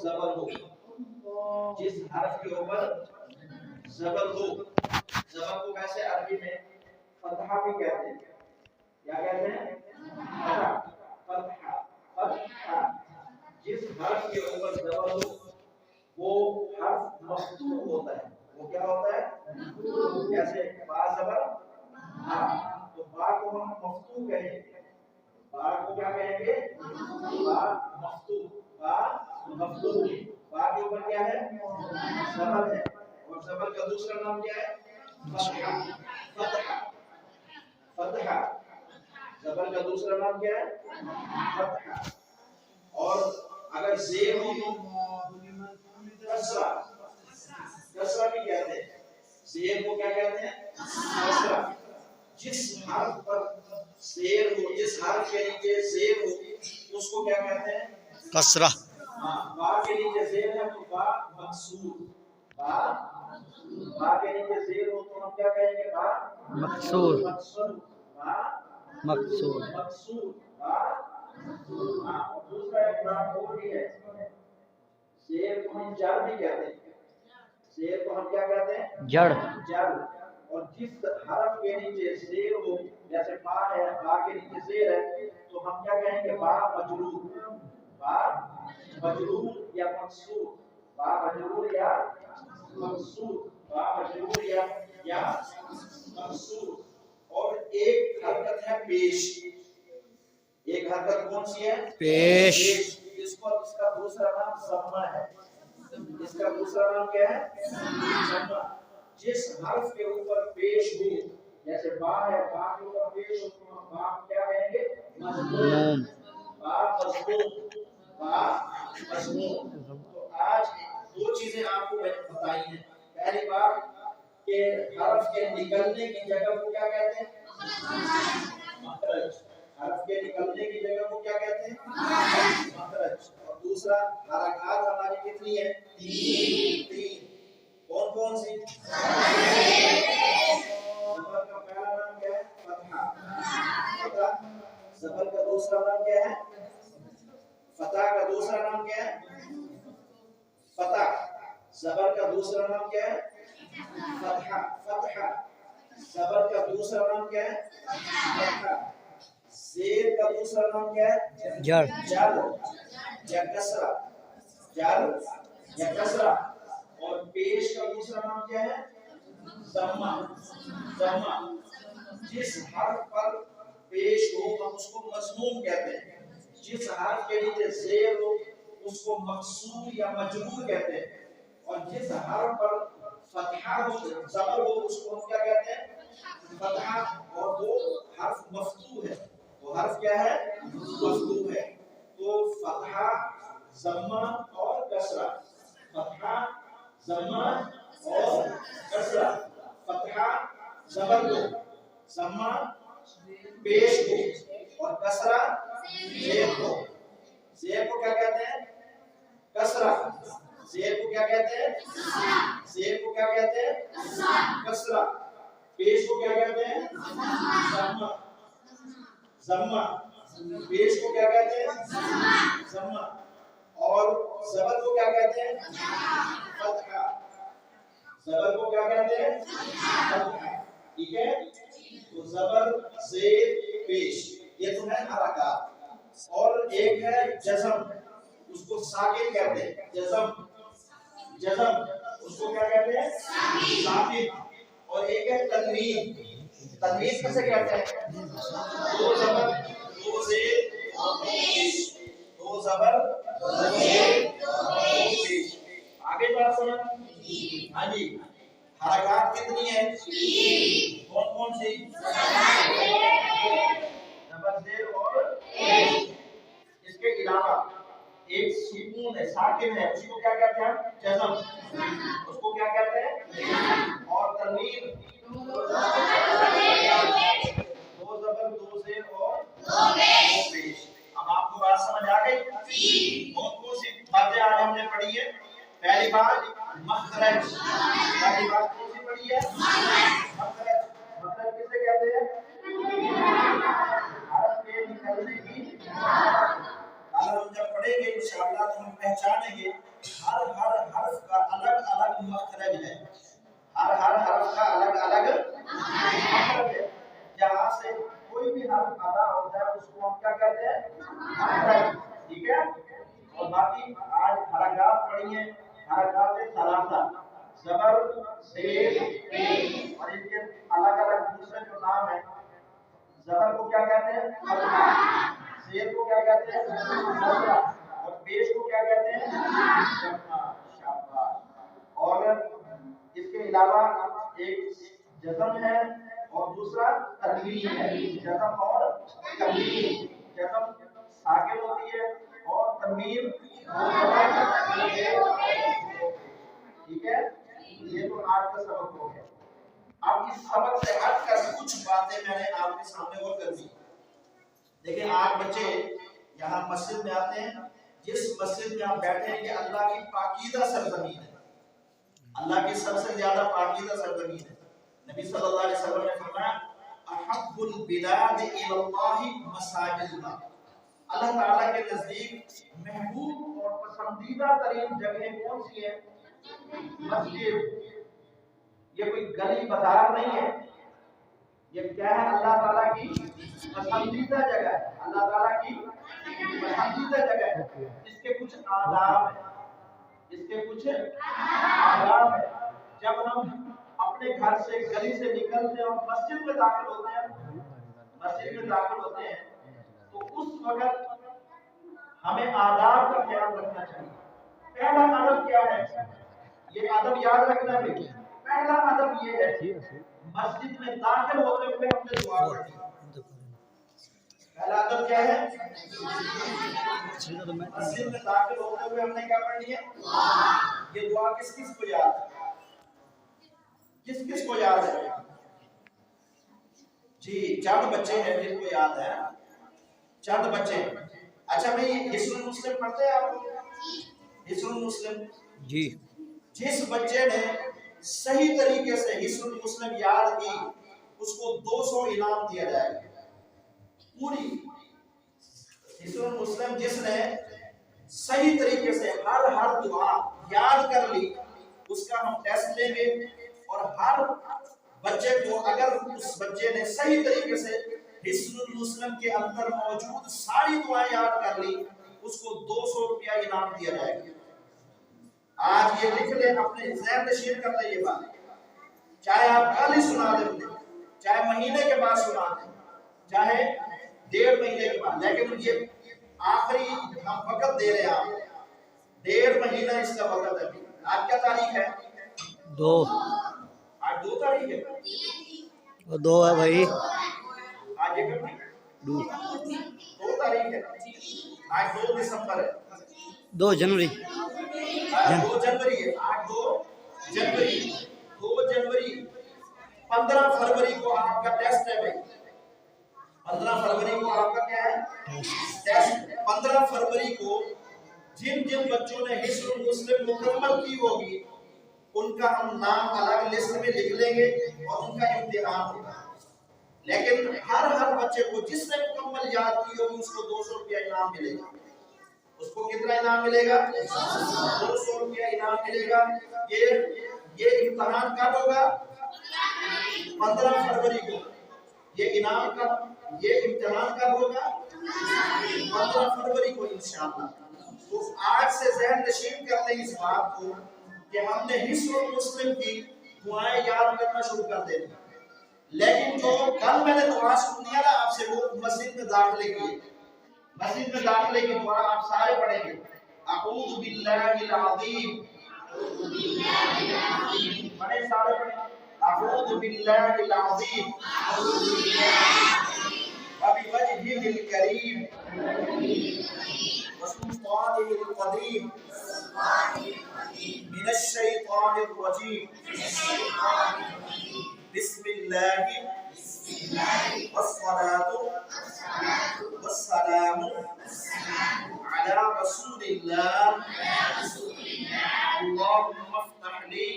زبر ہو، جس حرف کے اوپر زبر ہو، زبر کو ویسے عربی میں فتحہ بھی کہتے ہیں، کیا کہتے ہیں؟ فتحہ، فتحہ، فتحہ، جس حرف کے اوپر زبر ہو وہ حرف مفتوح ہوتا ہے، وہ کیا ہوتا ہے؟ جیسے با زبر ہا، تو با کو ہم مفتوح کہیں گے، با کو کیا کہیں گے؟ با مفتوح، با مفتوح، با کے اوپر کیا ہے؟ زبر ہے، اور زبر کا دوسرا نام کیا ہے؟ فتحہ، فتحہ، فتحہ، زبر کا دوسرا نام کیا ہے؟ فتحہ۔ اور اگر زیر ہو تو کسرہ، کسرہ بھی کہتے ہیں، زیر کو کیا کہتے ہیں؟ کسرہ۔ جس حرف پر زیر ہو، جس حرف کے نیچے زیر ہو اس کو کیا کہتے ہیں؟ کسرہ۔ ہاں، با کے نیچے زیر ہے تو با مکسور، با، با کے نیچے زیر ہو تو ہم کیا کہیں گے؟ با مکسور، مکسور، با مکسور۔ مکسور، با۔ ہاں، اور دوسرا ایک نام اور بھی ہے، زیر کو ہم جر بھی کہتے ہیں، زیر کو ہم کیا کہتے ہیں؟ جڑ۔ جر۔ اور جس حرف کے نیچے زیر ہو، جیسے با ہے، با کے نیچے زیر ہے تو ہم کیا کہیں گے؟ با مجرور، با مجرور یا مکسور، با مجرور یا مکسور، با مجرور یا مکسور۔ اور ایک حرکت ہے پیش، ایک حرکت کون سی ہے؟ پیش۔ اس کا دوسرا نام ضمہ ہے، اس کا دوسرا نام کیا ہے؟ ضمہ۔ جس حرف کے اوپر پیش ہو، جیسے با ہے، با کے اوپر پیش ہو تو ہم با کیا کہیں گے؟ مضموم، با مضموم، با مضموم۔ تو آج دو چیزیں آپ کو میں نے بتائی ہیں، پہلی بات کہ حرف کے نکلنے کی جگہ کو کیا کہتے ہیں؟ مخرج، حرف کے نکلنے کی جگہ کو کیا کہتے ہیں؟ مخرج۔ اور دوسرا حرکات ہماری کتنی ہیں؟ تین۔ کون کون سی؟ زبر کا پہلا نام کیا ہے؟ فتحہ، فتح۔ زبر کا دوسرا نام کیا ہے؟ فتح کا دوسرا نام کیا ہے؟ فتح۔ زبر کا دوسرا نام کیا ہے؟ فتحہ، فتحہ۔ زبر کا دوسرا نام کیا ہے؟ فتحہ۔ زیر کا دوسرا نام کیا ہے؟ جڑ۔ جر یا کسرہ، جر یا کسرہ۔ اور پیش کا دوسرا نام کیا ہے؟ ضمہ، ضمہ۔ جس حرف پر پیش ہو ہم اس کو مضموم کہتے ہیں، جس حرف کے نیچے زیر ہو اس کو مکسور یا مجرور کہتے ہیں، اور جس حرف پر فتحہ ہو، زبر ہو، اس کو ہم کیا کہتے ہیں؟ فتحہ۔ اور وہ حرف مفتوح ہے، وہ حرف کیا ہے؟ مفتوح ہے۔ تو فتحہ، ضمہ اور کسرہ، فتحہ، ضمہ اور کسرہ۔ فتحہ زبر کو، ضمہ پیش کو، اور کسرہ زیر کو۔ زیر کو کیا کہتے ہیں؟ کسرہ۔ زیر کو کیا کہتے ہیں؟ زیر کو کیا کہتے ہیں؟ کسرہ۔ پیش کو کیا کہتے ہیں؟ ضمہ، ضمہ۔ پیش کو کیا کہتے ہیں؟ ضمہ۔ اور زبر کو کیا کہتے ہیں؟ فتحہ۔ زبر کو کیا کہتے ہیں؟ فتحہ۔ ٹھیک ہے؟ تو زبر، زیر، پیش، یہ تو ہے حرکات۔ اور ایک ہے جزم، اس کو ساکن کہتے ہیں، جزم، جزم، اس کو کیا کہتے ہیں؟ ساکن۔ اور ایک ہے تنوین، تنوین کسے کہتے ہیں؟ دو زبر، دو زیر، دو پیش، دو زبر، دو زیر، دو پیش۔ آگے بات سمجھ؟ ہاں جی۔ حرکات کتنی ہیں؟ کون کون سی؟ زبر، زیر اور پیش۔ اس کے علاوہ ایک سکون ہے، ساکن ہے، اس کو کیا کہتے ہیں؟ جزم، اس کو کیا کہتے ہیں؟ اور تنوین، دو زبر، دو زیر اور دو پیش۔ اب آپ کو بات سمجھ آ گئی؟ کون کون سی باتیں آج ہم نے پڑھی ہے؟ پہلی بات مخرج، پہلی بات کون سی پڑھی ہے؟ مخرج۔ مخرج کسے کہتے ہیں؟ حرف کے نکلنے کی، اگر ہم جب پڑھیں گے انشاءاللہ تو ہم پہچانیں گے حرف ادا ہوتا ہے اس کو ہم کیا کہتے ہیں؟ ٹھیک ہے. اور باقی آج حرکات پڑھی ہیں، حرکات ثلاثہ، زبر، زیر، پیش، اور ان کے الگ الگ دوسرے جو نام ہیں. زبر کو کیا کہتے ہیں؟ فتحہ. زیر کو کیا کہتے ہیں؟ کسرہ. اور پیش کو کیا کہتے ہیں؟ ضمہ. شاباش. اور اس کے علاوہ ایک جزم ہے اور دوسرا تنوین ہے. جزم اور تنوین. جزم ساکن ہوتی ہے اور تنوین ٹھیک ہے. یہ تو آج کا سبق ہو گیا. اب اس سبق سے ہٹ کر کچھ باتیں میں نے آپ کے سامنے اور کر دی. دیکھیں آج بچے یہاں مسجد میں آتے ہیں، جس مسجد میں آپ بیٹھے ہیں یہ اللہ کی پاکیزہ سرزمین ہے، اللہ کی سب سے زیادہ پاکیزہ سرزمین ہے. نبی صلی اللہ علیہ وسلم نے فرمایا احب البلاد الی اللہ مساجدها. اللہ تعالیٰ کے نزدیک محبوب اور پسندیدہ ترین جگہیں کون سی ہیں؟ مسجد. یہ کوئی گلی بازار نہیں ہے، یہ کیا ہے؟ اللہ تعالیٰ کی پسندیدہ جگہ ہے. اللہ تعالیٰ کی پسندیدہ جگہ ہے. اس کے کچھ آداب ہیں، اس کے کچھ آداب ہیں. جب ہم اپنے گھر سے گلی سے نکلتے ہیں اور مسجد میں داخل ہوتے ہیں، مسجد میں داخل ہوتے ہیں تو اس وقت ہمیں آداب کا خیال رکھنا چاہیے. پہلا ادب کیا ہے؟ یہ ادب یاد رکھنا ہے. پہلا ادب یہ ہے مسجد میں داخل ہوتے ہوئے ہم نے دعا پڑھنی ہے. پہلا ادب کیا ہے؟ مسجد میں داخل ہوتے ہوئے ہم نے کیا پڑھنی ہے؟ یہ دعا کس کس کو یاد ہے؟ کس کس کو یاد ہے؟ جی چند بچے ہیں جن کو یاد ہے، چند بچے. اچھا بھائی حسن المسلم پڑھتے ہیں آپ؟ حسن المسلم جی. جس بچے نے صحیح طریقے سے حسن المسلم یاد کی اس کو 200 انعام دیا جائے گا. پوری حسن المسلم جس نے صحیح طریقے سے ہر دعا یاد کر لی اس کا ہم ٹیسٹ لیں گے. اور ہر بچے کو اگر اس بچے نے صحیح طریقے سے حسن المسلم کے اندر موجود ساری دعائیں یاد کر لی اس کو 200 روپیہ انعام دیا جائے گا. آج یہ لکھ لیں، اپنے ذہن نشین کر لیں یہ بات. چاہے آپ کل ہی سنا دیں، چاہے مہینے کے بعد سنا دیں، چاہے 1.5 مہینے کے بعد، لیکن یہ آخری ہم وقت دے رہے ہیں. آپ 1.5 مہینہ اس کا وقت ہے. آج کیا تاریخ ہے؟ 2. آج 2 تاریخ ہے. 2 ہے بھائی. آج ایک 2 تاریخ ہے. آج 2 دسمبر ہے. 2 جنوری. 2 جنوری ہے. آج 2 جنوری. 2 جنوری. 15 فروری کو آپ کا ٹیسٹ ہے بھائی. 15 فروری کو آپ کا کیا ہے؟ ٹیسٹ. 15 فروری کو جن بچوں نے حسن المسلم مکمل کی ہوگی ان کا ہم نام الگ لسٹ میں لکھ لیں گے اور ان کا امتحان ہوگا. لیکن ہر بچے کو جس نے مکمل یاد کی ہوگی اس کو 200 روپیہ انعام ملے گا. اس کو کتنا انعام ملے گا؟ 200 روپیہ انعام ملے گا. یہ امتحان کب ہوگا؟ 15 فروری کو. یہ انعام کا یہ امتحان کب ہوگا؟ 15 فروری کو انشاءاللہ. تو آج سے ذہن نشین کر لیں اس بات کو کہ ہم نے حسن المسلم کی دعائیں یاد کرنا شروع کر دیں. لیکن جو کل میں نے دعا سنی ہے نا آپ سے، وہ مسجد میں داخلے کی، مسجد میں داخلے کی دعا آپ سارے پڑھیں گے. اعوذ باللہ العظیم. پڑھیں سارے پڑھیں. اعوذ باللہ العظیم وبوجهه الكريم وسلطانه القديم من الشيطان الرجيم. بسم الله والصلاة والسلام على رسول الله. اللهم افتح لي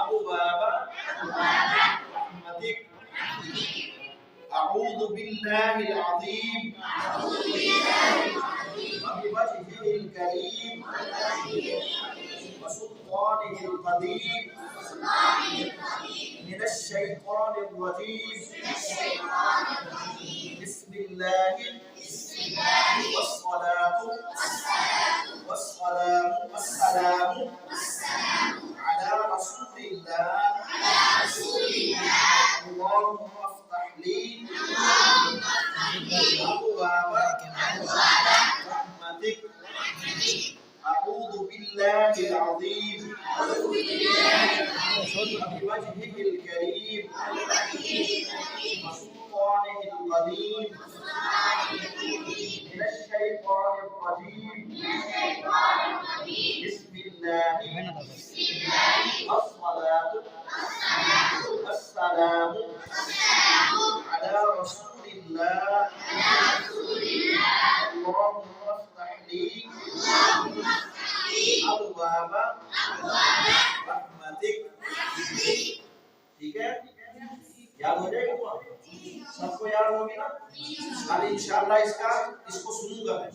أبواب رحمتك. أعوذ بالله العظيم وبوجهه الكريم وسلطانه القديم من الشيطان الرجيم بسم الله والصلاة والسلام على رسول الله اللهم افتح لي أبواب رحمتك أعوذ بالله العظيم بوجهه الكريم وسلطانه القديم من الشيطان الرجيم بسم الله الصلاة والسلام على رسول الله اللهم افتح لي أبواب رحمتك. ٹھیک ہے، یاد ہو جائے گا تو سب کو یاد ہوگی نا. ابھی انشاءاللہ اس کو سنوں گا میں،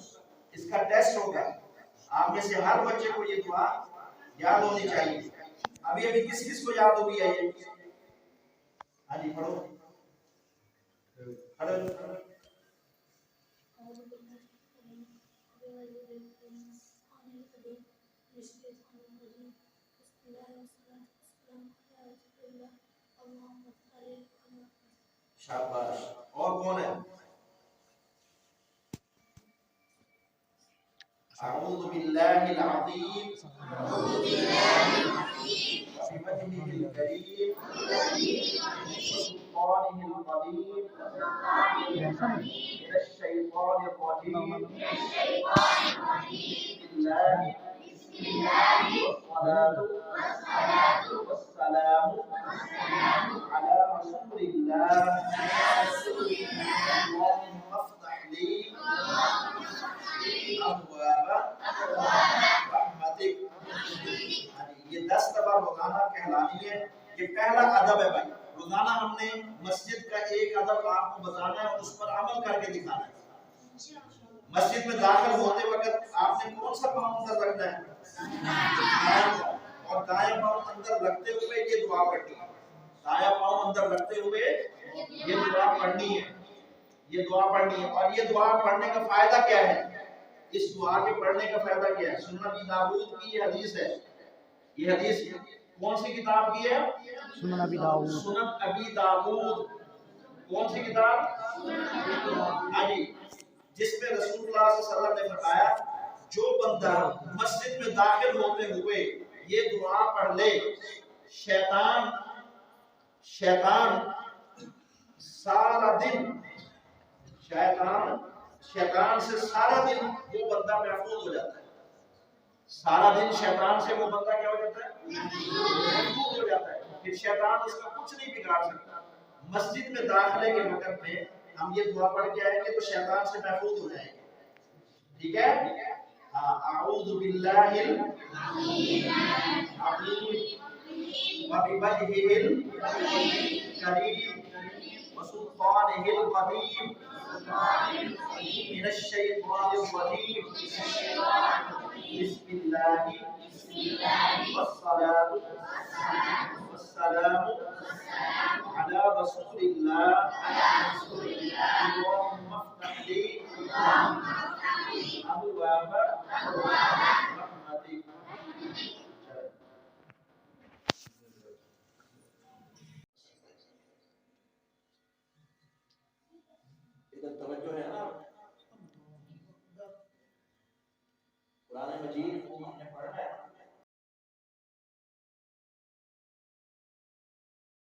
اس کا ٹیسٹ ہوگا. آپ میں سے ہر بچے کو یہ دعا یاد ہونی چاہیے. ابھی کس کس کو یاد ہوگی ہے یہ؟ ہاں جی پڑھو. شاباش. اور کون ہے؟ اعوذ باللہ العظیم وبوجهه الكريم وسلطانه القديم من الشيطان الرجيم بسم الله والصلاة والسلام على رسول الله اللهم افتح لي ابواب رحمتک. یہ 10 دفعہ روزانہ کہلانی ہے. یہ پہلا ادب ہے بھائی. روزانہ ہم نے مسجد کا ایک ادب آپ کو بتانا ہے اور اس پر عمل کر کے دکھانا ہے. مسجد میں داخل ہوتے وقت آپ نے کون سا پاؤں اندر رکھنا ہے؟ اور دائیں پاؤں اندر رکھتے ہوئے یہ دعا پڑھنی ہے. دائیں پاؤں اندر رکھتے ہوئے یہ دعا پڑھنی ہے. یہ دعا پڑھنی ہے. اور یہ دعا پڑھنے کا فائدہ کیا ہے؟ اس دعا کے پڑھنے کا فائدہ کیا ہے؟ سنن ابی داؤد کی یہ حدیث ہے. یہ حدیث کون سی کتاب کی ہے؟ سنن ابی داؤد. سنن ابی داؤد کون سی کتاب؟ ہاں جی. جس میں رسول اللہ صلی اللہ علیہ وسلم نے فرمایا جو بندہ مسجد میں داخل ہوتے ہوئے یہ دعا پڑھ لے شیطان سارا دن شیطان سے سارا دن وہ بندہ محفوظ ہو جاتا ہے. سارا دن شیطان سے وہ بندہ کیا ہو جاتا ہے؟ محفوظ ہو جاتا ہے. پھر شیطان اس کا کچھ نہیں بگاڑ سکتا. مسجد میں داخلے کے وقت میں ہم یہ دعا پڑھ کے آئیں گے تو شیطان سے محفوظ ہو جائیں گے. ٹھیک ہے. اعوذ باللہ العظیم وبوجهه الكريم وسلطانه القديم من الشيطان الرجيم بسم الله والصلاة والسلام على رسول الله اللهم افتح لي أبواب رحمتك. ادھر توجہ ہے نا. قرآن مجید